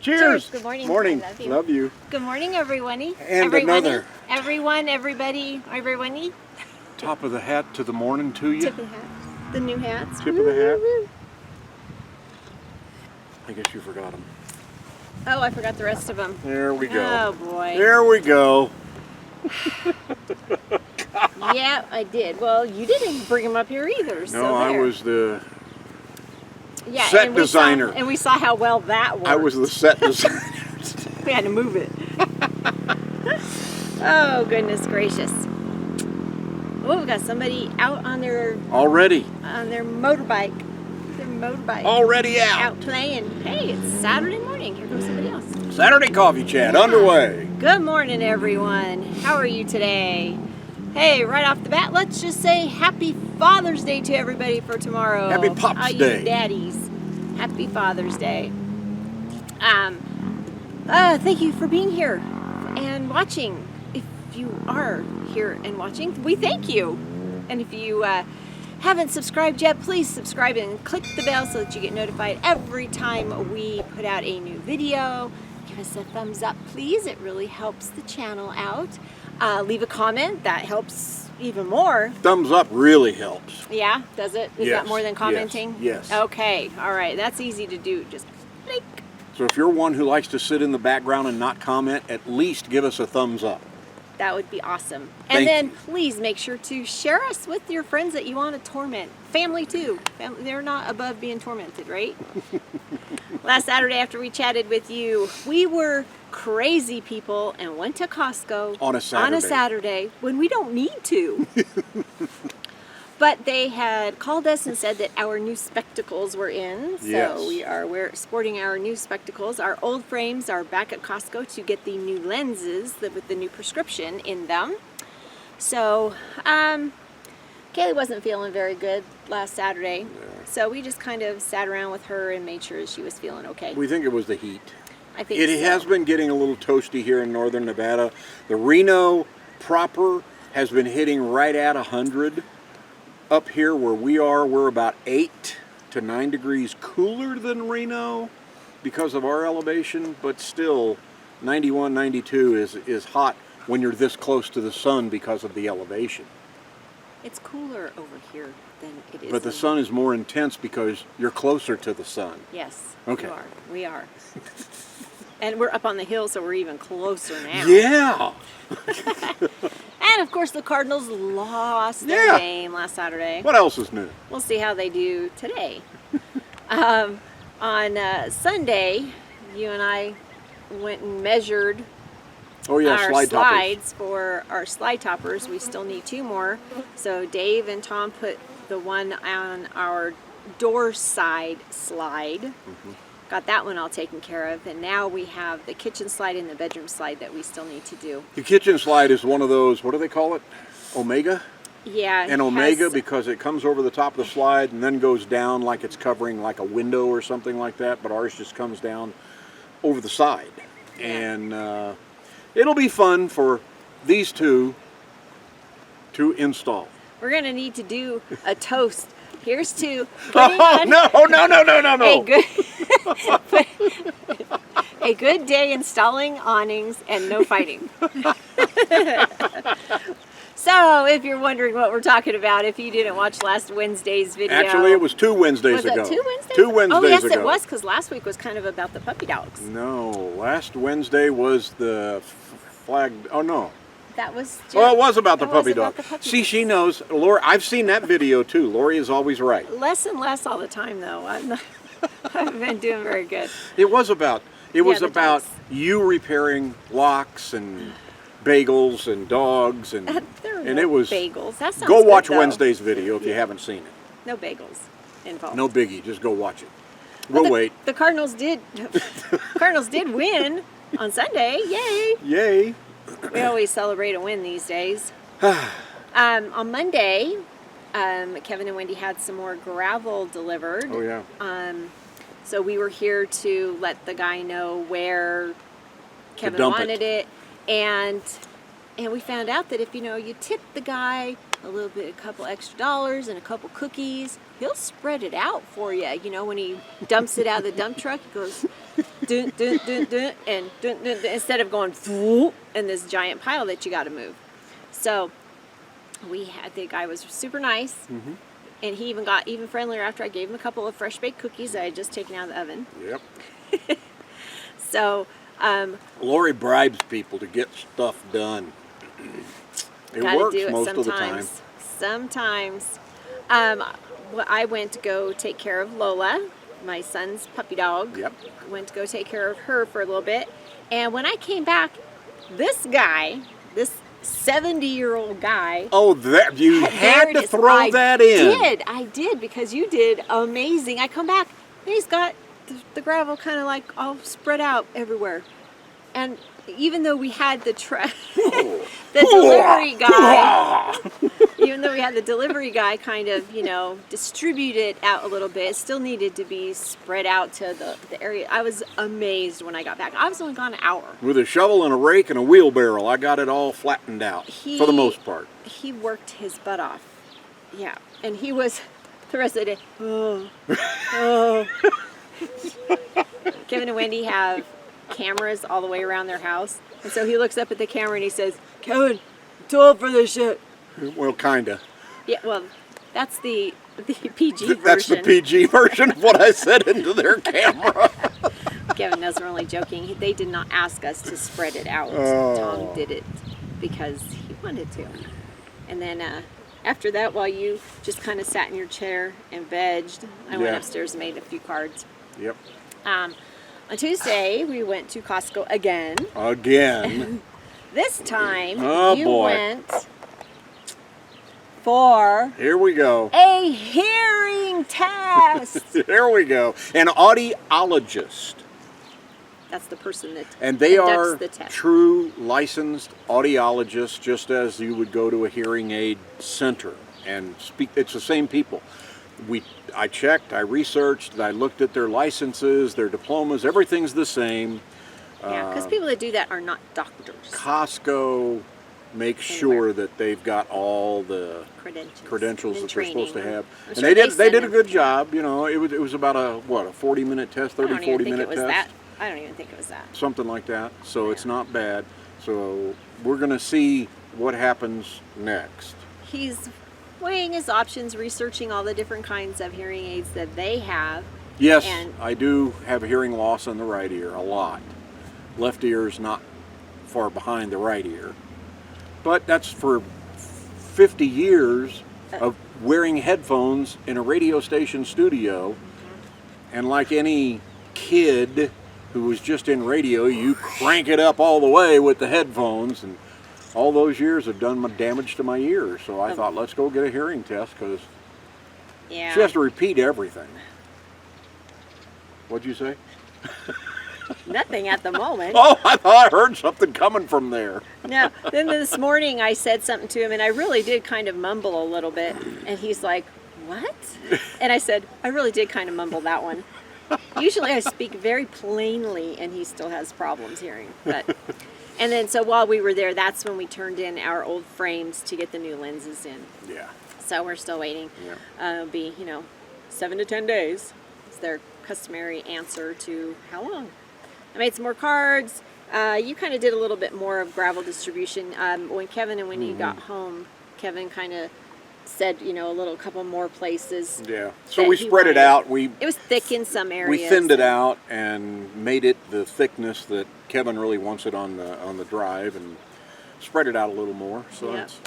Cheers. Good morning. Morning. I love you. Love you. Good morning, everyone. And another. Everyone, everybody, everyone. Top of the hat to the morning to you. Tip of the hat. The new hats. Tip of the hat. I guess you forgot them. Oh, I forgot the rest of them. There we go. Oh, boy. There we go. Yeah, I did. Well, you didn't bring them up here either. No, so I there. was the Yeah, set and we designer. and we saw how well that worked. I was the set designer. We had to move it. Oh, goodness gracious. Oh, we've got somebody out on their Already. motorbike. Their motorbike. Already out. Out playing. Hey, it's Saturday morning. Here goes somebody else. Saturday coffee chat Yeah. underway. Good morning, everyone. How are you today? Hey, right off the bat, let's just say Happy Father's Day to everybody for tomorrow. Happy Pops All you Day. daddies. Happy Father's Day. Thank you for being here and watching. If you are here and watching, we thank you. And if you haven't subscribed yet, please subscribe and click the bell so that you get notified every time we put out a new video. Give us a thumbs up, please. It really helps the channel out. Leave a comment. That helps even more. Thumbs up really helps. Yeah, does it? Is Yes, that more than commenting? yes. Okay, all right. That's easy to do. Just click. So if you're one who likes to sit in the background and not comment, at least give us a thumbs up. That would be awesome. Thank And then you. please make sure to share us with your friends that you want to torment. Family too. They're not above being tormented, right? Last Saturday after we chatted with you, we were crazy people and went to Costco On a Saturday when we don't need to. But they had called us and said that our new spectacles were in. So Yes. we're sporting our new spectacles. Our old frames are back at Costco to get the new lenses with the new prescription in them. So Kaylee wasn't feeling very good last Saturday. So we just kind of sat around with her and made sure she was feeling okay. We think it was the heat. I think It so. has been getting a little toasty here in northern Nevada. The Reno proper has been hitting right at 100. Up here where we are, we're about 8 to 9 degrees cooler than Reno because of our elevation, but still 91, 92 is hot when you're this close to the sun because of the elevation. It's cooler over here than it is. But the in- sun is more intense because you're closer to the sun. Yes. Okay. We are. And we're up on the hill, so we're even closer now. Yeah! And of course, the Cardinals lost their Yeah. game last Saturday. What else is new? We'll see how they do today. On Sunday, you and I went and measured Oh yeah, our slide toppers. slides for our slide toppers. We still need 2 more. So Dave and Tom put the one on our door side slide. Mm-hmm. Got that one all taken care of. And now we have the kitchen slide and the bedroom slide that we still need to do. The kitchen slide is one of those, what do they call it? Omega? Yeah. An it Omega has- because it comes over the top of the slide and then goes down like it's covering like a window or something like that, but ours just comes down over the side. Yeah. And it'll be fun for these two to install. We're going to need to do a toast. Here's to Oh, putting on no. a good day installing awnings and no fighting. So, if you're wondering what we're talking about, if you didn't watch last Wednesday's video. Actually, it was 2 Wednesdays Was ago. it 2 Wednesdays? 2 Wednesdays Oh, yes, ago. it was, because last week was kind of about the puppy dogs. No, last Wednesday was the flag. Oh, no. That was just, Well, it was about the that was puppy about dog. the puppy See, dogs. she knows. Lori, I've seen that video too. Lori is always right. Less and less all the time, though. I haven't been doing very good. It was about the about dogs. you repairing locks and bagels and dogs and There are and no it was bagels. That sounds go good, watch though. Wednesday's video if you haven't seen it. No bagels involved. No biggie, just go watch it. But We'll wait. The Cardinals did win on Sunday. Yay! Yay. We always celebrate a win these days. On Monday, Kevin and Wendy had some more gravel delivered. Oh yeah. So we were here to let the guy know where Kevin dump it. wanted it, and we found out that if you tip the guy a little bit, a couple extra dollars and a couple cookies, he'll spread it out for you. When he dumps it out of the dump truck, he goes, dun, dun, dun, dun, and dun, dun, dun, instead of going whoop, in this giant pile that you got to move. So the guy was super nice, and he even got even friendlier after I gave him a couple of fresh baked cookies that I had just taken out of the oven. Yep. So Lori bribes people to get stuff done. It gotta works do it most of the time. Sometimes. I went to go take care of Lola, my son's puppy dog. Yep. Went to go take care of her for a little bit. And when I came back, this guy, this 70-year-old guy. Oh, that you had to throw that in. I did, because you did amazing. I come back, and he's got the gravel kind of like all spread out everywhere. And even though we had the delivery guy, even though we had the delivery guy kind of, distribute it out a little bit, it still needed to be spread out to the area. I was amazed when I got back. I was only gone an hour. With a shovel and a rake and a wheelbarrow, I got it all flattened out for the most part. He worked his butt off. Yeah. And he was, the rest of the day, oh. Kevin and Wendy have cameras all the way around their house. And so he looks up at the camera and he says, "Kevin, I'm too old for this shit." Well, kinda. Yeah, well, that's the PG version. That's the PG version of what I said into their camera. Kevin knows we're only joking. They did not ask us to spread it out. Oh. Tom did it because he wanted to. And then after that, while you just kind of sat in your chair and vegged, I went upstairs and made a few cards. Yep. On Tuesday, we went to Costco again. Again. This time, you went for Here we go. a hearing test. There we go. An audiologist. That's the person that And they conducts are the test. true licensed audiologists, just as you would go to a hearing aid center and speak. It's the same people. I checked, I researched, I looked at their licenses, their diplomas, everything's the same. Yeah, because people that do that are not doctors. Costco makes sure that they've got all the credentials that they're supposed to have. And they did a good job. It was about a 40-minute test, 40-minute test. I don't even think it was that. Something like that. So it's not bad. So we're going to see what happens next. He's weighing his options, researching all the different kinds of hearing aids that they have. Yes, And I do have a hearing loss in the right ear, a lot. Left ear is not far behind the right ear. But that's for 50 years of wearing headphones in a radio station studio. And like any kid who was just in radio, you crank it up all the way with the headphones, and all those years have done damage to my ears. So I thought, let's go get a hearing test, because she has to repeat everything. What'd you say? Nothing at the moment. Oh, I thought I heard something coming from there. No. Then this morning I said something to him, and I really did kind of mumble a little bit. And he's like, "What?" And I said, "I really did kind of mumble that one." Usually I speak very plainly, and he still has problems hearing. And then so while we were there, that's when we turned in our old frames to get the new lenses in. Yeah. So we're still waiting. Yeah. It'll be, 7 to 10 days. It's their customary answer to how long. I made some more cards. You kind of did a little bit more of gravel distribution. When Kevin and Wendy got home, Kevin kind of said, a couple more places. Yeah. So we spread it out. It was thick in some areas. We thinned it out and made it the thickness that Kevin really wants it on the drive, and spread it out a little more. So that's,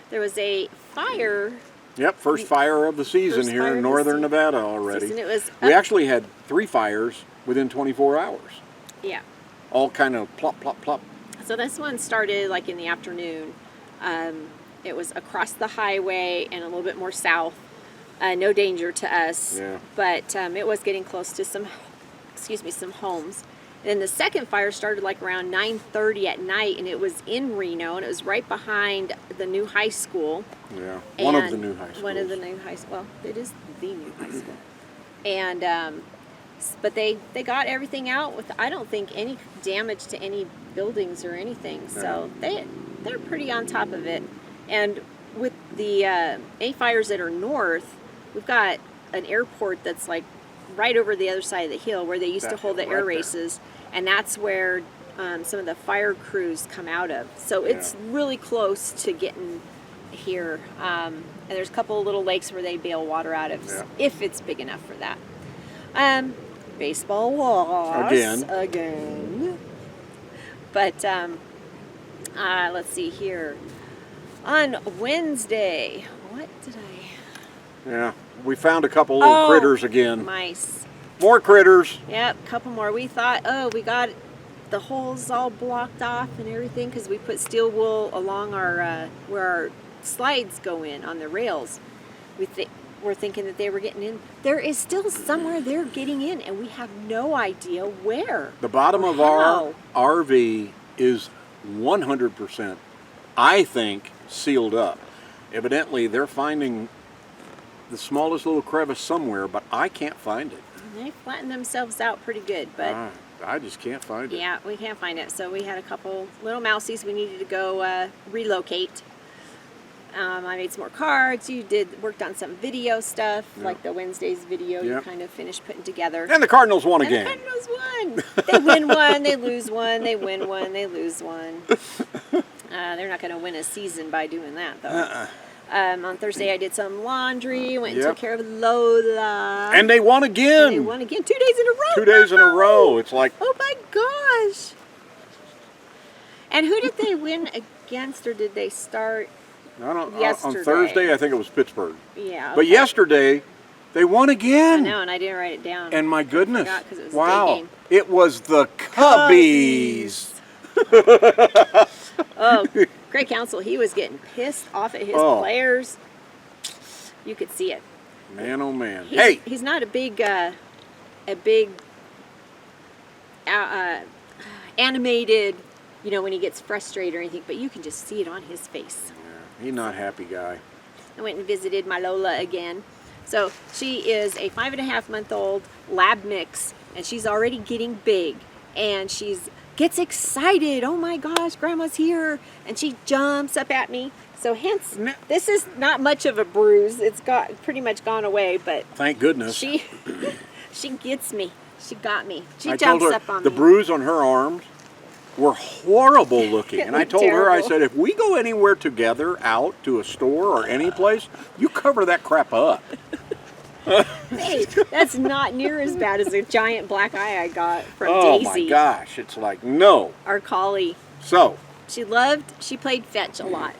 There was a fire. Yep, first fire of the season here in northern Nevada already. We actually had 3 fires within 24 hours. Yeah. All kind of plop, plop, plop. So this one started like in the afternoon. It was across the highway and a little bit more south. No danger to us. Yeah. But it was getting close to some homes. And then the second fire started like around 9:30 at night, and it was in Reno, and it was right behind the new high school. Yeah, one of the new high schools. One of the new high schools. Well, it is the new high school. And but they got everything out with, I don't think, any damage to any buildings or anything. So they're pretty on top of it. And with the any fires that are north, we've got an airport that's like right over the other side of the hill where they used to That hold the hill air right there. races, and that's where some of the fire crews come out of. So it's really close to getting here. And there's a couple of little lakes where they bail water out of, if it's big enough for that. Baseball loss again. But let's see here. On Wednesday, what did I? Yeah, we found a couple little critters again. Mice. More critters. Yep, a couple more. We thought, we got the holes all blocked off and everything because we put steel wool along our where our slides go in on the rails. We're thinking that they were getting in. There is still somewhere they're getting in, and we have no idea where. The bottom of our RV is 100%, I think, sealed up. Evidently, they're finding the smallest little crevice somewhere, but I can't find it. They flattened themselves out pretty good, but I just can't find it. Yeah, we can't find it. So we had a couple little mousies we needed to go relocate. I made some more cards. You worked on some video stuff, like the Wednesday's video. You kind of finished putting together. And the Cardinals won again. The Cardinals won. They win one, they lose one. They win one, they lose one. They're not going to win a season by doing that, though. On Thursday, I did some laundry. Went and took care of Lola. And they won again. And they won again 2 days in a row. 2 days in a row. It's like, oh my gosh. And who did they win against, or did they start? I don't, yesterday. On Thursday, I think it was Pittsburgh. Yeah. Okay. But yesterday, they won again. I know, and I didn't write it down. And my goodness. I forgot 'cause it was a day game. It was the Cubbies. Craig Counsell, he was getting pissed off at his players. You could see it. Man, oh man. He's not a big animated, when he gets frustrated or anything, but you can just see it on his face. He's not a happy guy. I went and visited my Lola again. So she is a 5.5-month-old lab mix, and she's already getting big, and gets excited. Oh my gosh, Grandma's here, and she jumps up at me. So hence, this is not much of a bruise. It's pretty much gone away, but thank goodness. She gets me. She got me. She I jumps told her up on the me. bruise on her arms were horrible looking. And I told her, I said, if we go anywhere together, out to a store or any place, you cover that crap up. Hey, that's not near as bad as the giant black eye I got from Daisy. Oh my gosh, it's like, no. Our collie. So. She played fetch a lot.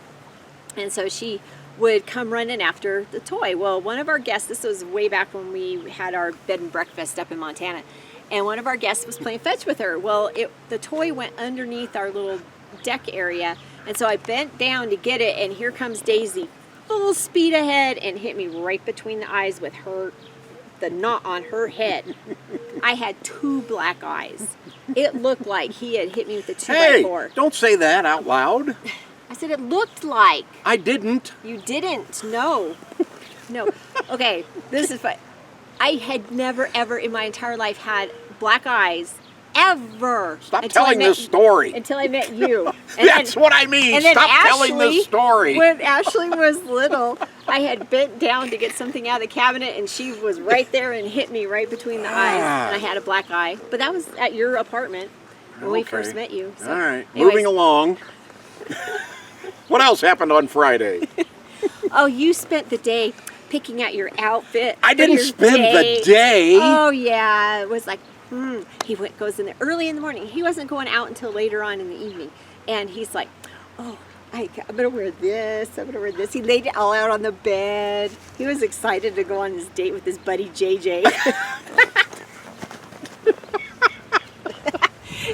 And so she would come running after the toy. Well, one of our guests, this was way back when we had our bed and breakfast up in Montana, and one of our guests was playing fetch with her. Well, the toy went underneath our little deck area, and so I bent down to get it, and here comes Daisy, full speed ahead, and hit me right between the eyes with the knot on her head. I had 2 black eyes. It looked like he had hit me with a 2x4. Hey, don't say that out loud. I said it looked like. I didn't. You didn't. No. No. Okay, this is fun. I had never, ever in my entire life had black eyes, ever. Stop telling this story. Until I met you. That's what I mean. And then Stop Ashley, telling this story. When Ashley was little, I had bent down to get something out of the cabinet, and she was right there and hit me right between the eyes, and I had a black eye. But that was at your apartment when we first met you. So. All right. Anyways. Moving along. What else happened on Friday? Oh, you spent the day picking out your outfit. I didn't spend the day. Oh yeah, it was like, he goes in there early in the morning. He wasn't going out until later on in the evening, and he's like, oh, I'm gonna wear this. I'm gonna wear this. He laid it all out on the bed. He was excited to go on his date with his buddy JJ.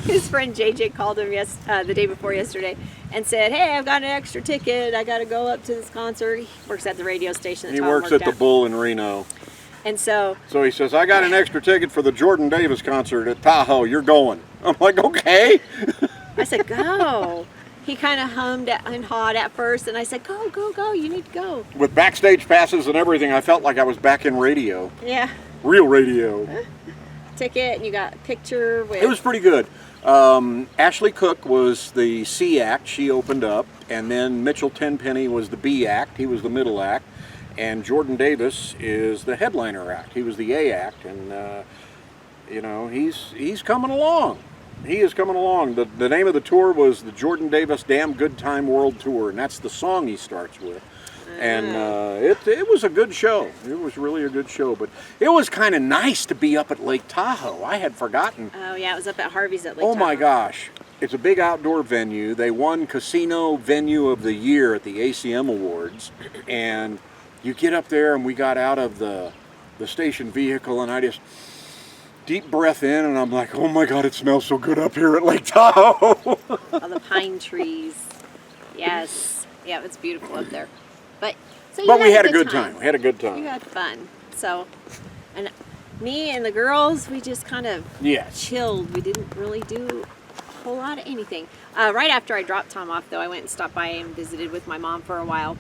His friend JJ called him the day before yesterday and said, hey, I've got an extra ticket. I got to go up to this concert. He works at the radio station. He works at the Bull in Reno. And so he says, I got an extra ticket for the Jordan Davis concert at Tahoe. You're going. I'm like, okay. I said, go. He kind of hummed and hawed at first, and I said, go, go, go. You need to go. With backstage passes and everything, I felt like I was back in radio. Yeah. Real radio. Ticket, and you got a picture with... It was pretty good. Ashley Cook was the C act. She opened up. And then Mitchell Tenpenny was the B act. He was the middle act. and Jordan Davis is the headliner act. He was the A act, and you know, he's coming along. He is coming along. The name of the tour was the Jordan Davis Damn Good Time World Tour, and that's the song he starts with. And it was a good show. It was really a good show. But it was kind of nice to be up at Lake Tahoe. I had forgotten. Oh, yeah, it was up at Harvey's at Lake Tahoe. Oh, my gosh. It's a big outdoor venue. They won Casino Venue of the Year at the ACM Awards. And you get up there, and we got out of the station vehicle, and I just deep breath in, and I'm like, oh, my God, it smells so good up here at Lake Tahoe. All the pine trees. Yes. Yeah, it's beautiful up there. But we had a good time. We had a good time. You had fun. So, and me and the girls, we just kind of chilled. We didn't really do a whole lot of anything. Right after I dropped Tom off, though, I went and stopped by and visited with my mom for a while.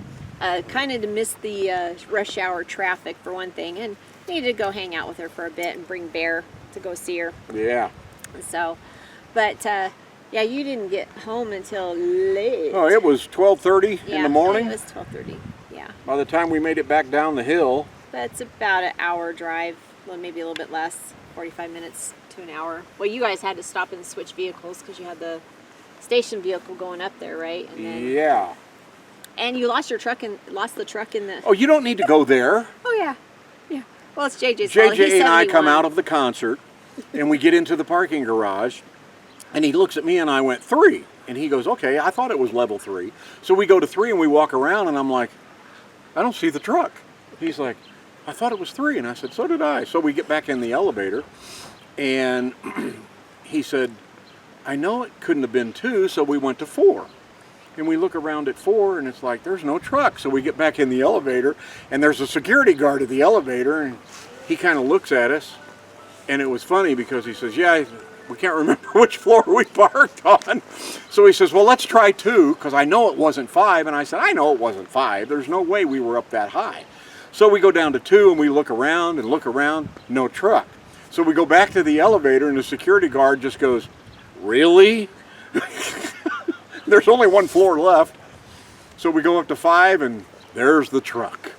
Kind of to miss the rush hour traffic, for one thing, and needed to go hang out with her for a bit and bring Bear to go see her. Yeah. So, but... yeah, you didn't get home until late. Oh, it was 12:30 in the morning? Yeah, it was 12:30, yeah. By the time we made it back down the hill. That's about an hour drive, well, maybe a little bit less, 45 minutes to an hour. Well, you guys had to stop and switch vehicles because you had the station vehicle going up there, right? And then, yeah. And you lost the truck in the... Oh, you don't need to go there. Oh, yeah. Yeah. Well, it's JJ's fault. JJ and I come out of the concert, and we get into the parking garage. And he looks at me and I went, 3. And he goes, okay, I thought it was level 3. So we go to 3 and we walk around and I'm like, I don't see the truck. He's like, I thought it was 3. And I said, so did I. So we get back in the elevator and he said, I know it couldn't have been 2, so we went to 4. And we look around at 4 and it's like, there's no truck. So we get back in the elevator and there's a security guard at the elevator and he kind of looks at us. And it was funny because he says, yeah, we can't remember which floor we parked on. So he says, well, let's try 2, because I know it wasn't 5. And I said, I know it wasn't 5. There's no way we were up that high. So we go down to 2 and we look around, no truck. So we go back to the elevator and the security guard just goes, really? There's only 1 floor left. So we go up to 5 and there's the truck.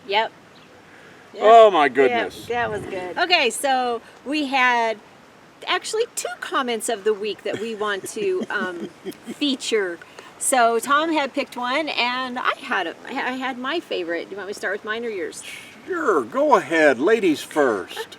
Yep. Oh my goodness. Yeah, that was good. Okay, so we had actually 2 comments of the week that we want to feature. So Tom had picked one, and I had my favorite. Do you want me to start with mine or yours? Sure, go ahead. Ladies first.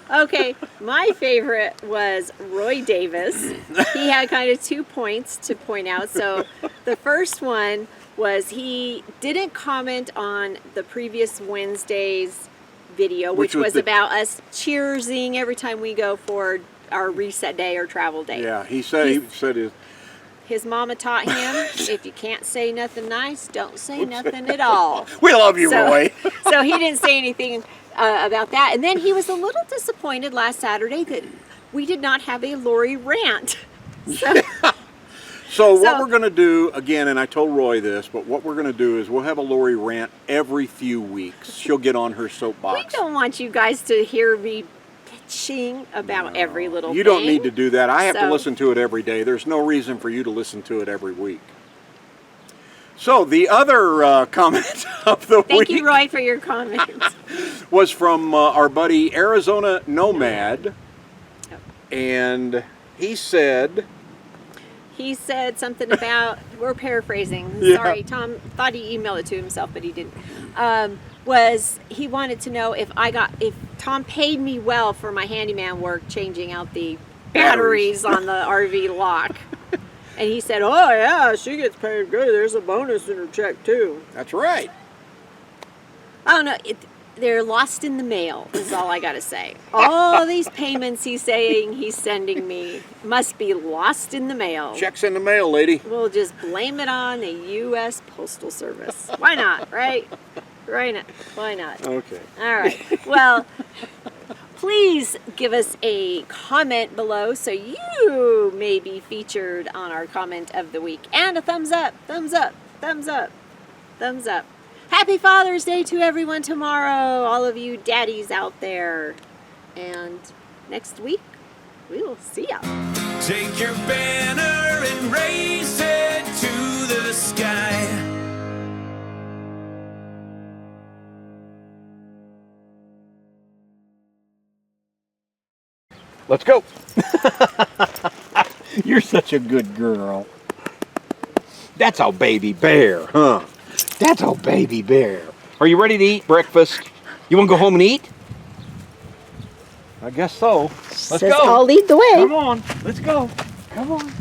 Okay, my favorite was Roy Davis. He had kind of 2 points to point out. So the first one was he didn't comment on the previous Wednesday's video, which was about us cheersing every time we go for our reset day or travel day. Yeah, he said his mama taught him, if you can't say nothing nice, don't say nothing at all. We love you, Roy. So he didn't say anything about that. And then he was a little disappointed last Saturday that we did not have a Lori rant. So what we're going to do, again, and I told Roy this, but what we're going to do is we'll have a Lori rant every few weeks. She'll get on her soapbox. We don't want you guys to hear me bitching about every little thing. You don't need to do that. I have to listen to it every day. There's no reason for you to listen to it every week. So the other comment of the week... Thank you, Roy, for your comments. ...was from our buddy Arizona Nomad. Oh. And he said... He said something about, we're paraphrasing, sorry, Tom thought he emailed it to himself, but he didn't, was he wanted to know if Tom paid me well for my handyman work changing out the batteries on the RV lock. And he said, oh yeah, she gets paid good, there's a bonus in her check too. That's right. I don't know, they're lost in the mail, is all I gotta say. All these payments he's saying he's sending me must be lost in the mail. Checks in the mail, lady. We'll just blame it on the U.S. Postal Service. Why not, right? Why not? Okay. All right. Well, please give us a comment below so you may be featured on our comment of the week. And a thumbs up, thumbs up, thumbs up, thumbs up. Happy Father's Day to everyone tomorrow, all of you daddies out there. And next week, we will see ya. Take your banner and raise it to the sky. Let's go. You're such a good girl. That's our baby bear, huh? That's our baby bear. Are you ready to eat breakfast? You want to go home and eat? I guess so. Let's Says go. I'll lead the way. Come on. Let's go. Come on.